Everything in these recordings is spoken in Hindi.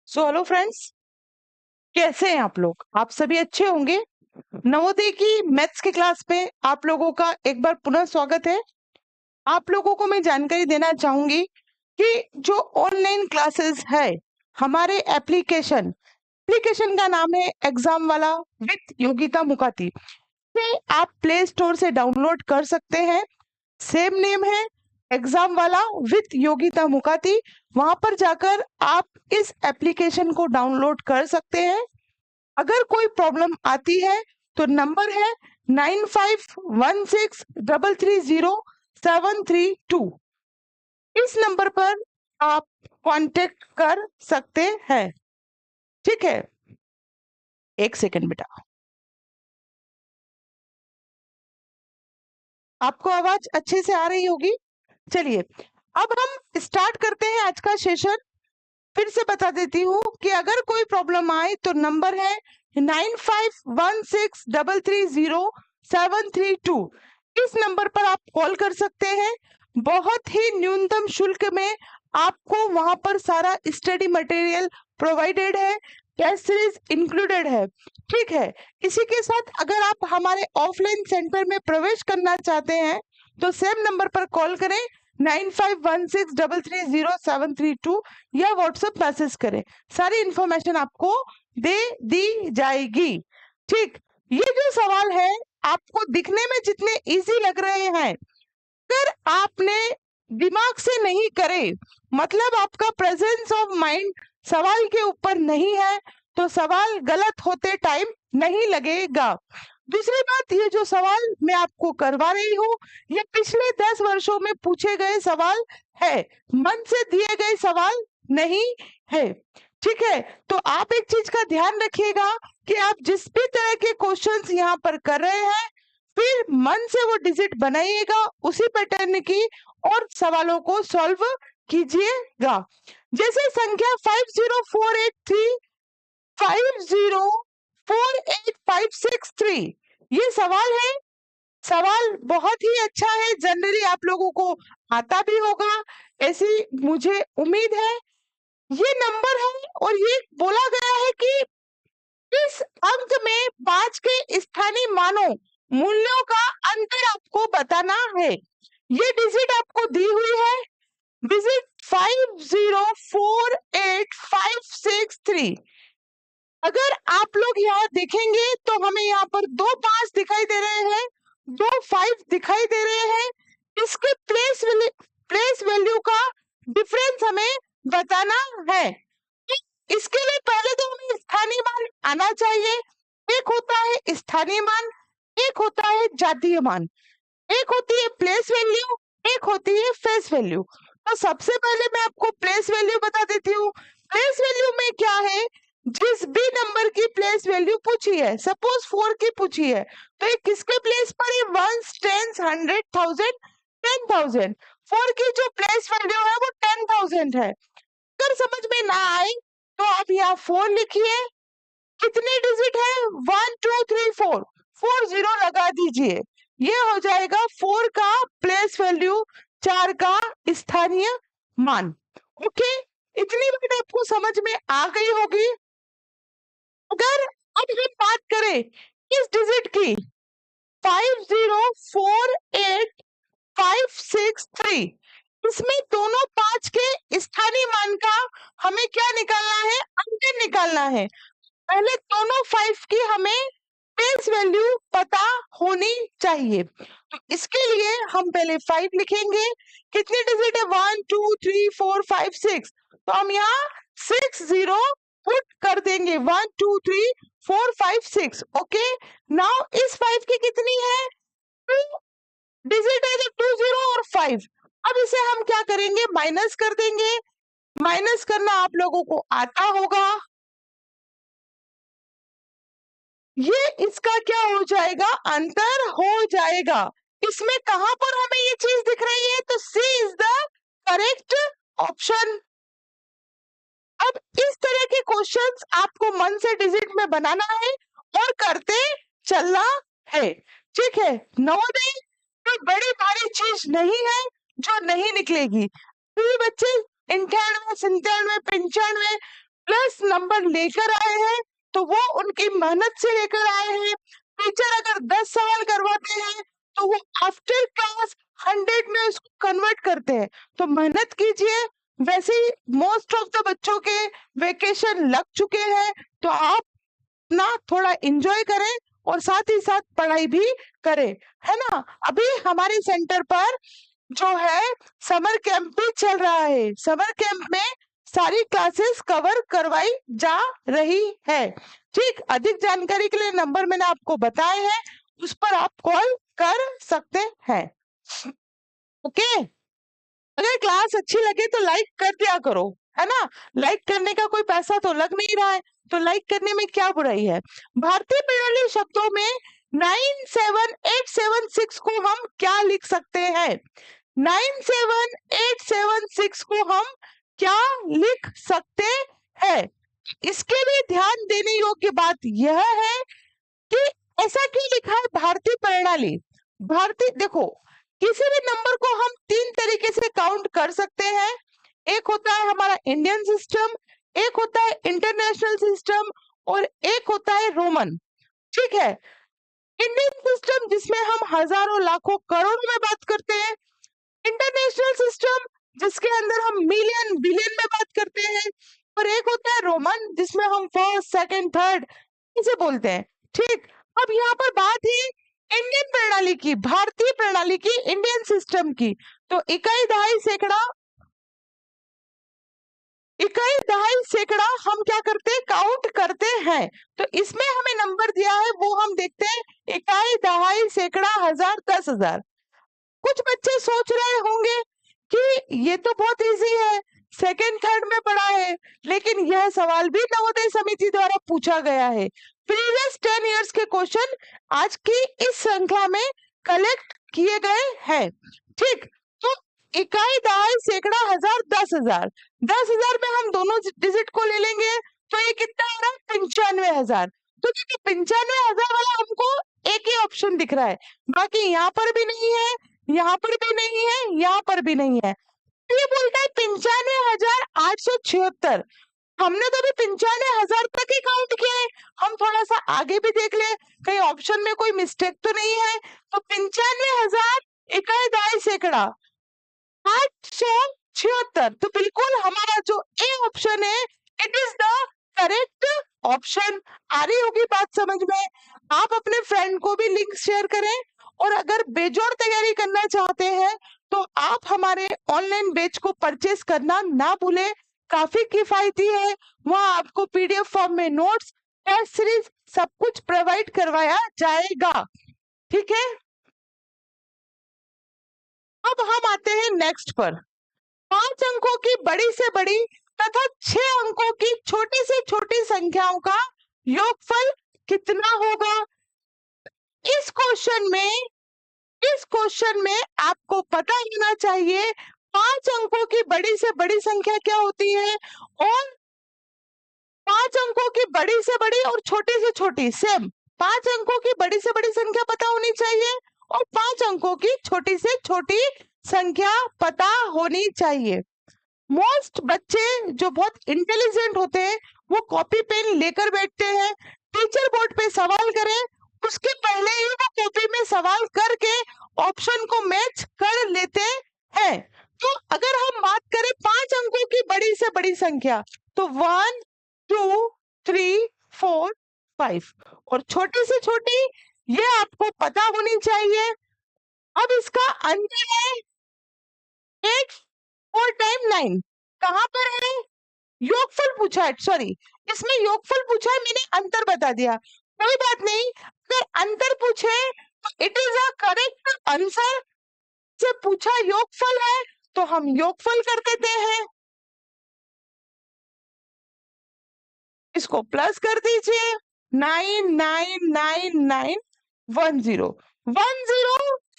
हेलो फ्रेंड्स, कैसे हैं आप लोग? आप सभी अच्छे होंगे। नवोदय की मैथ्स की क्लास में आप लोगों का एक बार पुनः स्वागत है। आप लोगों को मैं जानकारी देना चाहूंगी कि जो ऑनलाइन क्लासेस है, हमारे एप्लीकेशन का नाम है एग्जाम वाला विद योगिता मुखाती। से आप प्ले स्टोर से डाउनलोड कर सकते हैं। सेम नेम है, एग्जाम वाला विद योगिता मुखाती। वहां पर जाकर आप इस एप्लीकेशन को डाउनलोड कर सकते हैं। अगर कोई प्रॉब्लम आती है तो नंबर है 9516330732। इस नंबर पर आप कांटेक्ट कर सकते हैं। ठीक है, एक सेकंड बेटा। आपको आवाज अच्छे से आ रही होगी। चलिए, अब हम स्टार्ट करते हैं आज का सेशन। फिर से बता देती हूँ कि अगर कोई प्रॉब्लम आए तो नंबर है 9516330732। इस नंबर पर आप कॉल कर सकते हैं। बहुत ही न्यूनतम शुल्क में आपको वहां पर सारा स्टडी मटेरियल प्रोवाइडेड है, टेस्ट सीरीज इंक्लूडेड है। ठीक है, इसी के साथ अगर आप हमारे ऑफलाइन सेंटर में प्रवेश करना चाहते हैं तो सेम नंबर पर कॉल करें 9516330732 या व्हाट्सएप मैसेज करें। सारी इंफॉर्मेशन आपको दे दी जाएगी। ठीक, ये जो सवाल है आपको दिखने में जितने इजी लग रहे हैं, अगर आपने दिमाग से नहीं करे, मतलब आपका प्रेजेंस ऑफ माइंड सवाल के ऊपर नहीं है, तो सवाल गलत होते टाइम नहीं लगेगा। दूसरी बात, ये जो सवाल मैं आपको करवा रही हूँ ये पिछले 10 वर्षों में पूछे गए सवाल है, मन से दिए गए सवाल नहीं है। ठीक है, तो आप एक चीज का ध्यान रखिएगा कि आप जिस भी तरह के क्वेश्चंस यहाँ पर कर रहे हैं, फिर मन से वो डिजिट बनाइएगा उसी पैटर्न की और सवालों को सॉल्व कीजिएगा। जैसे संख्या 50483 ये सवाल है। सवाल बहुत ही अच्छा है, जनरली आप लोगों को आता भी होगा, ऐसी मुझे उम्मीद है। ये नंबर है और ये बोला गया है कि इस अंक में 5 के स्थानीय मानों मूल्यों का अंतर आपको बताना है। ये डिजिट आपको दी हुई है, डिजिट 5048563। अगर आप लोग यहाँ देखेंगे तो हमें यहाँ पर 2 5 दिखाई दे रहे हैं, 2 5 दिखाई दे रहे हैं। इसके प्लेस वैल्यू का डिफरेंस हमें बताना है। इसके लिए पहले तो हमें स्थानीय मान आना चाहिए। एक होता है स्थानीय मान, एक होता है जातीय मान, एक होती है प्लेस वैल्यू, एक होती है फेस वैल्यू। तो सबसे पहले मैं आपको प्लेस वैल्यू बता देती हूँ। प्लेस वैल्यू में क्या है, जिस भी नंबर की प्लेस वैल्यू पूछी है, सपोज 4 की पूछी है, तो ये किसके प्लेस पर है, 1 10 100 10,000। 4 की जो प्लेस वैल्यू है वो 10,000 है। अगर समझ में ना आए तो आप यहाँ 4 लिखिए। कितने डिजिट है, 1 2 3 4, 4 0 लगा दीजिए। ये हो जाएगा 4 का प्लेस वैल्यू, 4 का स्थानीय मान। ओके, इतनी बात आपको समझ में आ गई होगी। अगर अब हम बात करें इस डिजिट की 5048563, इसमें दोनों 5 के स्थानीय मान का हमें क्या निकालना है, अंतर निकालना है। पहले दोनों 5 की हमें प्लेस वैल्यू पता होनी चाहिए। तो इसके लिए हम पहले 5 लिखेंगे। कितने डिजिट है, 1 2 3 4 5 6, तो हम यहाँ 6 0 पुट कर देंगे। 1 2 3 4 5 6। ओके, नाउ इस 5 की कितनी है, 2 डिजिट है, तो 2 0 और 5। अब इसे हम क्या करेंगे, माइनस कर देंगे। माइनस करना आप लोगों को आता होगा। ये इसका क्या हो जाएगा, अंतर हो जाएगा। इसमें कहां पर हमें ये चीज दिख रही है, तो सी इज द करेक्ट ऑप्शन। अब इस तरह के क्वेश्चंस आपको मन से डिजिट में बनाना है और करते चलना है। ठीक है, नवोदय कोई बड़ी भारी चीज नहीं है जो नहीं निकलेगी। सभी बच्चे 98 97 95 प्लस नंबर लेकर आए हैं तो वो उनकी मेहनत से लेकर आए हैं। टीचर अगर 10 सवाल करवाते हैं तो वो आफ्टर क्लास 100 में उसको कन्वर्ट करते हैं। तो मेहनत कीजिए। वैसे ही मोस्ट ऑफ द बच्चों के वेकेशन लग चुके हैं, तो आप ना थोड़ा एंजॉय करें और साथ ही साथ पढ़ाई भी करें, है ना। अभी हमारे सेंटर पर जो है समर कैंप भी चल रहा है। समर कैंप में सारी क्लासेस कवर करवाई जा रही है। ठीक, अधिक जानकारी के लिए नंबर मैंने आपको बताए हैं, उस पर आप कॉल कर सकते हैं। ओके, अगर क्लास अच्छी लगे तो लाइक कर दिया करो, है ना। लाइक करने का कोई पैसा तो लग नहीं रहा है, तो लाइक करने में क्या बुराई है। भारतीय प्रणाली शब्दों में 97876 को हम क्या लिख सकते हैं? 97876 को हम क्या लिख सकते हैं? इसके लिए ध्यान देने योग्य बात यह है कि ऐसा क्यों लिखा है भारतीय प्रणाली। भारतीय, देखो, किसी भी नंबर को हम 3 तरीके से काउंट कर सकते हैं। एक होता है हमारा इंडियन सिस्टम, एक होता है इंटरनेशनल सिस्टम, और एक होता है रोमन। ठीक है, इंडियन सिस्टम जिसमें हम हजारों लाखों करोड़ों में बात करते हैं, इंटरनेशनल सिस्टम जिसके अंदर हम मिलियन बिलियन में बात करते हैं, और एक होता है रोमन जिसमें हम फर्स्ट सेकंड थर्ड इसे बोलते हैं। ठीक, अब यहाँ पर बात है इंडियन प्रणाली की, भारतीय प्रणाली की, इंडियन सिस्टम की। तो इकाई दहाई सैकड़ा, इकाई दहाई सैकड़ा हम क्या करते हैं? काउंट करते हैं। तो इसमें हमें नंबर दिया है वो हम देखते हैं, इकाई दहाई सैकड़ा हजार 10,000। कुछ बच्चे सोच रहे होंगे कि ये तो बहुत इजी है, सेकंड थर्ड में पढ़ा है, लेकिन यह सवाल भी नवोदय समिति द्वारा पूछा गया है। प्रीवियस 10 इयर्स के क्वेश्चन आज की इस श्रृंखला में कलेक्ट किए गए हैं। ठीक, तो इकाई दहाई सैकड़ा हजार 10,000, 10,000 में हम दोनों डिजिट को ले लेंगे तो ये कितना आ रहा है? 95,000। तो देखिए 95,000 वाला हमको एक ही ऑप्शन दिख रहा है, बाकी यहाँ पर भी नहीं है, यहाँ पर भी नहीं है, यहाँ पर भी नहीं है। ये बोलता है 95,876। हमने तो अभी 95,000 तक ही काउंट किया है, हम थोड़ा सा आगे भी देख ले कहीं ऑप्शन में कोई मिस्टेक तो नहीं है। तो 95,000 इकाई दहाई सैकड़ा 876, तो बिल्कुल हमारा जो ए ऑप्शन है it is the correct option. आ रही होगी बात समझ में। आप अपने फ्रेंड को भी लिंक शेयर करें, और अगर बेजोड़ तैयारी करना चाहते हैं तो आप हमारे ऑनलाइन बैच को परचेस करना ना भूलें, काफी किफायती है। वहां आपको पीडीएफ फॉर्म में नोट्स, टेस्ट सीरीज सब कुछ प्रोवाइड करवाया जाएगा। ठीक है, अब हम आते हैं नेक्स्ट पर। 5 अंकों की बड़ी से बड़ी तथा 6 अंकों की छोटी से छोटी संख्याओं का योगफल कितना होगा? इस क्वेश्चन में, इस क्वेश्चन में आपको पता होना चाहिए 5 अंकों की बड़ी से बड़ी संख्या क्या होती है, और 5 अंकों की बड़ी से बड़ी और छोटी से छोटी सेम। 5 अंकों की बड़ी से बड़ी संख्या पता होनी चाहिए और 5 अंकों की छोटी से छोटी संख्या पता होनी चाहिए। मोस्ट बच्चे जो बहुत इंटेलिजेंट होते हैं वो कॉपी पेन लेकर बैठते हैं, टीचर बोर्ड पे सवाल करें उसके पहले ही वो कॉपी में सवाल करके ऑप्शन को मैच कर लेते हैं। तो अगर हम बात करें 5 अंकों की बड़ी से बड़ी संख्या, तो 1 2 3 4 5, और छोटी से छोटी ये आपको पता होनी चाहिए। अब इसका अंतर है 8 4 टाइम 9, कहां पर है? योगफल पूछा है, सॉरी, इसमें योगफल पूछा है, मैंने अंतर बता दिया। कोई बात नहीं, अगर अंतर पूछे तो it is a correct answer. से पूछा योगफल है तो हम योगफल कर देते हैं, इसको प्लस कर दीजिए। 99991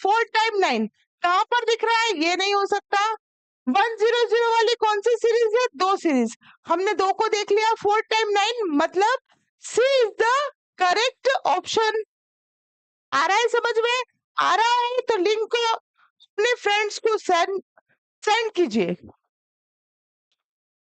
4 टाइम 9 कहां पर दिख रहा है? ये नहीं हो सकता। 100 वाली कौन सी सीरीज है? 2 सीरीज, हमने 2 को देख लिया। 4 टाइम 9 मतलब सी इज द करेक्ट ऑप्शन। आ रहा है समझ में? आ रहा है तो लिंक को अपने फ्रेंड्स को सेंड कीजिए।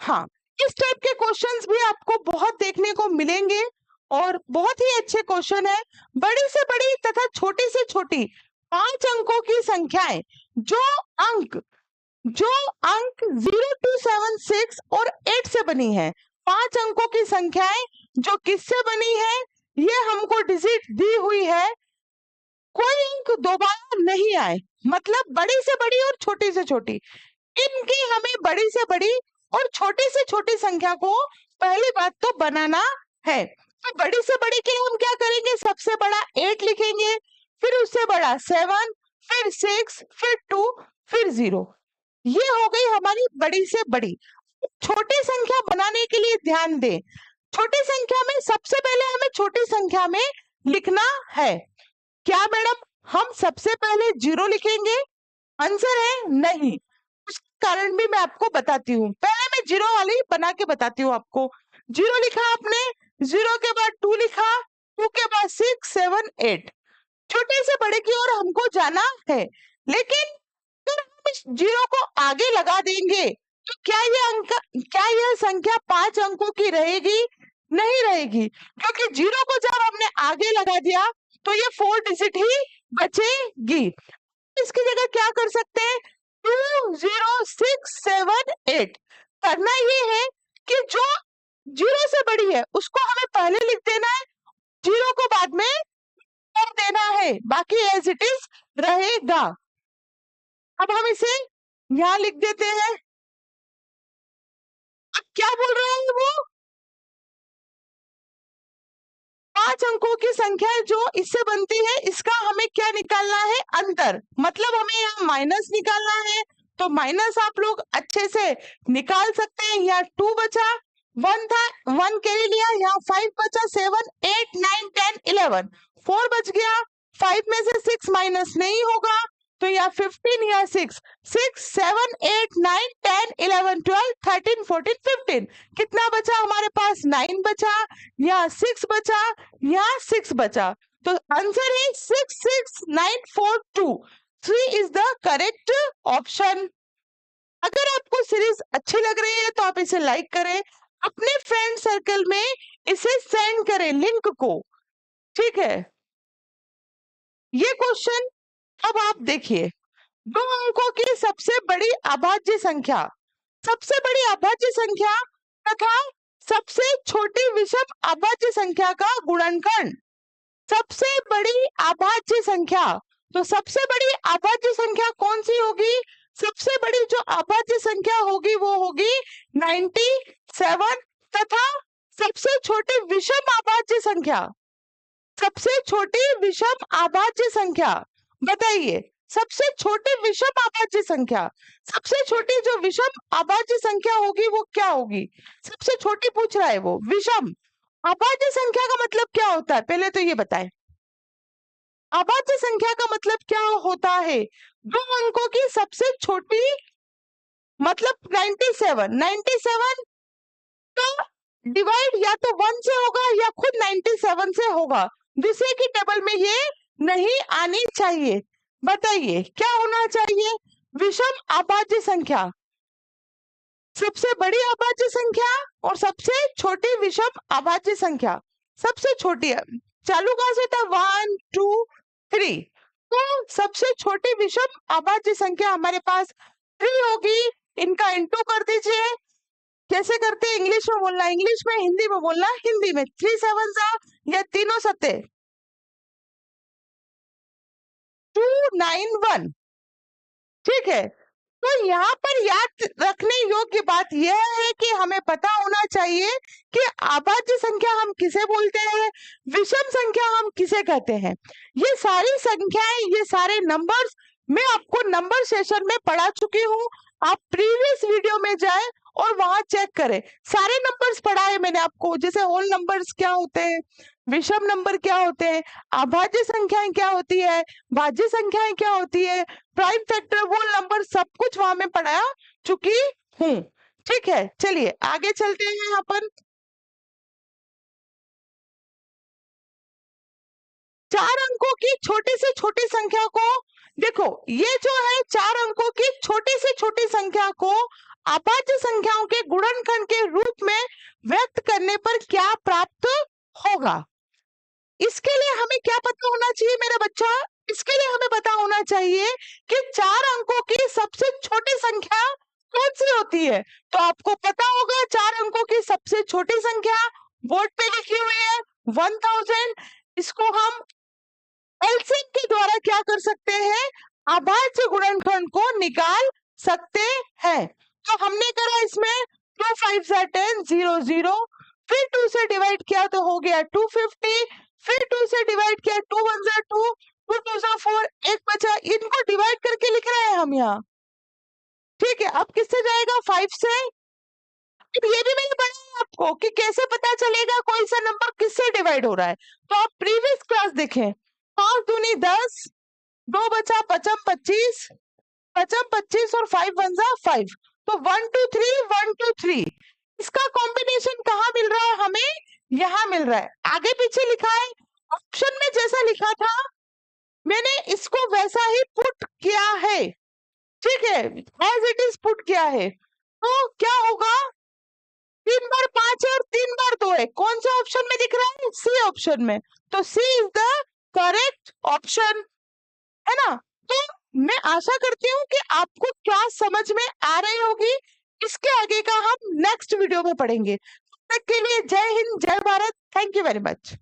हाँ, इस टाइप के क्वेश्चंस भी आपको बहुत देखने को मिलेंगे और बहुत ही अच्छे क्वेश्चन है। बड़ी से बड़ी तथा छोटी से छोटी 5 अंकों की संख्याएं जो अंक 0 to 7 6 और 8 से बनी है, 5 अंकों की संख्याएं जो किससे बनी है, ये हमको डिजिट दी हुई है, कोई अंक दोबारा नहीं आए, मतलब बड़ी से बड़ी और छोटी से छोटी, इनकी हमें बड़ी से बड़ी और छोटी से छोटी संख्या को पहली बात तो बनाना है। तो बड़ी से बड़ी के लिए हम क्या करेंगे, सबसे बड़ा 8 लिखेंगे, फिर उससे बड़ा 7, फिर 6, फिर 2, फिर 0। ये हो गई हमारी बड़ी से बड़ी। छोटी संख्या बनाने के लिए ध्यान दें, छोटी संख्या में सबसे पहले हमें छोटी संख्या में लिखना है क्या मैडम, हम सबसे पहले 0 लिखेंगे? आंसर है नहीं। उसका कारण भी मैं आपको बताती हूँ, पहले मैं 0 वाली बना के बताती हूँ आपको। 0 लिखा आपने, 0 के बाद 2 लिखा, 2 के बाद 6, 7, 8, छोटे से बड़े की ओर हमको जाना है। लेकिन अगर हम इस 0 को आगे लगा देंगे तो क्या यह संख्या 5 अंकों की रहेगी? नहीं रहेगी, क्योंकि 0 को जब हमने आगे लगा दिया तो ये 4 डिजिट ही बचेगी। इसकी जगह क्या कर सकते हैं, 2 0 6 7 8। करना ये है कि जो 0 से बड़ी है उसको हमें पहले लिख देना है, 0 को बाद में कर देना है, बाकी एज इट इज रहेगा। अब हम इसे यहां लिख देते हैं। अब क्या बोल रहा है वो, 5 अंकों की संख्या जो इससे बनती है, इसका हमें क्या निकालना है, अंतर, मतलब हमें यहाँ माइनस निकालना है। तो माइनस आप लोग अच्छे से निकाल सकते हैं। यहाँ 2 बचा, 1 था, 1 कैरी लिया, यहाँ 5 बचा, 7 8 9 10 11, 4 बच गया, 5 में से 6 माइनस नहीं होगा, तो यहाँ 15, यहाँ 6, 6 7 8 9 10 11 12 13 14 15, कितना बचा हमारे पास, 9 बचा, यहाँ 6 बचा, यहाँ 6 बचा। तो आंसर है 6 6 9 4 2। 3 इज द करेक्ट ऑप्शन। अगर आपको सीरीज अच्छी लग रही है तो आप इसे लाइक करें, अपने फ्रेंड सर्कल में इसे सेंड करें लिंक को, ठीक है। ये क्वेश्चन अब आप देखिए, 2 अंकों की सबसे बड़ी अभाज्य संख्या, सबसे बड़ी अभाज्य संख्या तथा सबसे छोटी विषम अभाज्य संख्या का गुणनखंड, सबसे बड़ी अभाज्य संख्या, तो सबसे बड़ी अभाज्य संख्या कौन सी होगी, सबसे बड़ी जो अभाज्य संख्या होगी वो होगी 97, तथा सबसे छोटी विषम अभाज्य संख्या, सबसे छोटी विषम अभाज्य संख्या, बताइए सबसे छोटी विषम अभाज्य संख्या, सबसे छोटी जो विषम अभाज्य संख्या होगी वो क्या होगी, सबसे छोटी पूछ रहा है वो विषम। अभाज्य संख्या का मतलब क्या होता है, पहले तो ये बताएं, अभाज्य संख्या का मतलब क्या होता है, 2 अंकों की सबसे छोटी, मतलब 97 का डिवाइड या तो 1 से होगा या खुद 97 से होगा, दूसरे की टेबल में ये नहीं आनी चाहिए। बताइए क्या होना चाहिए, विषम अभाज्य संख्या, सबसे बड़ी अभाज्य संख्या और सबसे छोटी विषम अभाज्य संख्या, सबसे छोटी है, चालू कहां से था, 1 2 3, तो सबसे छोटी विषम अभाज्य संख्या हमारे पास 3 होगी, इनका इंटू कर दीजिए। कैसे करते हैं, इंग्लिश में बोलना इंग्लिश में, हिंदी में बोलना हिंदी में, 3 7 या तीनों सत्ते 291, ठीक है। तो यहाँ पर याद रखने योग्य बात यह है कि हमें पता होना चाहिए कि अभाज्य संख्या हम किसे बोलते हैं, विषम संख्या हम किसे कहते हैं। ये सारी संख्याएं, ये सारे नंबर्स मैं आपको नंबर सेशन में पढ़ा चुकी हूँ, आप प्रीवियस वीडियो में जाएं और वहां चेक करें, सारे नंबर्स पढ़ाए मैंने आपको, जैसे होल नंबर्स क्या होते हैं, विषम नंबर क्या होते हैं, अभाज्य संख्याएं क्या होती है, भाज्य संख्याएं क्या होती है, प्राइम फैक्टर, होल नंबर, सब कुछ वहां में पढ़ा चुकी हूँ, ठीक है। चलिए आगे चलते हैं अपन। 4 अंकों की छोटी से छोटी संख्या को, देखो ये जो है 4 अंकों की छोटी से छोटी संख्या को अभाज्य संख्याओं के गुणनखंड के रूप में व्यक्त करने पर क्या प्राप्त होगा। इसके लिए हमें क्या पता होना चाहिए मेरा बच्चा, इसके लिए हमें पता होना चाहिए कि 4 अंकों की सबसे छोटी संख्या कौन सी होती है। तो आपको पता होगा 4 अंकों की सबसे छोटी संख्या बोर्ड पे लिखी हुई है 1000। इसको हम एलसीएम के द्वारा क्या कर सकते हैं, अभाज्य गुणनखंड को निकाल सकते हैं। तो हमने करा इसमें 2 5 10 0 0, फिर 2 से डिवाइड किया तो हो गया 250, फिर 2 से डिवाइड किया 2 1 2, 2 2 4, एक बचा, इनको डिवाइड करके लिख रहे हैं हम यहाँ। ठीक है, अब किससे जाएगा 5 से। अब ये भी मैंने बताया आपको कि कैसे पता चलेगा कोई सा नंबर किससे डिवाइड हो रहा है। तो आप प्रीवियस क्लास देखें, 5 दूनी 10, 2 बचा 5 25, 5 25 और 5 1 5। तो 1 2 3 1 2 3, इसका कॉम्बिनेशन कहाँ मिल रहा है हमें, यहाँ मिल रहा है। आगे पीछे लिखा है, ऑप्शन में जैसा लिखा था मैंने इसको वैसा ही पुट किया है। ठीक है, एज इट इज पुट किया है। तो क्या होगा, 3 बार 5 है और 3 बार 2 है, कौन सा ऑप्शन में दिख रहा है, सी ऑप्शन में। तो सी इज द करेक्ट ऑप्शन, है ना। तो मैं आशा करती हूँ कि आपको क्लास समझ में आ रही होगी। इसके आगे का हम नेक्स्ट वीडियो में पढ़ेंगे। तब तक के लिए जय हिंद, जय Bharat, thank you very much.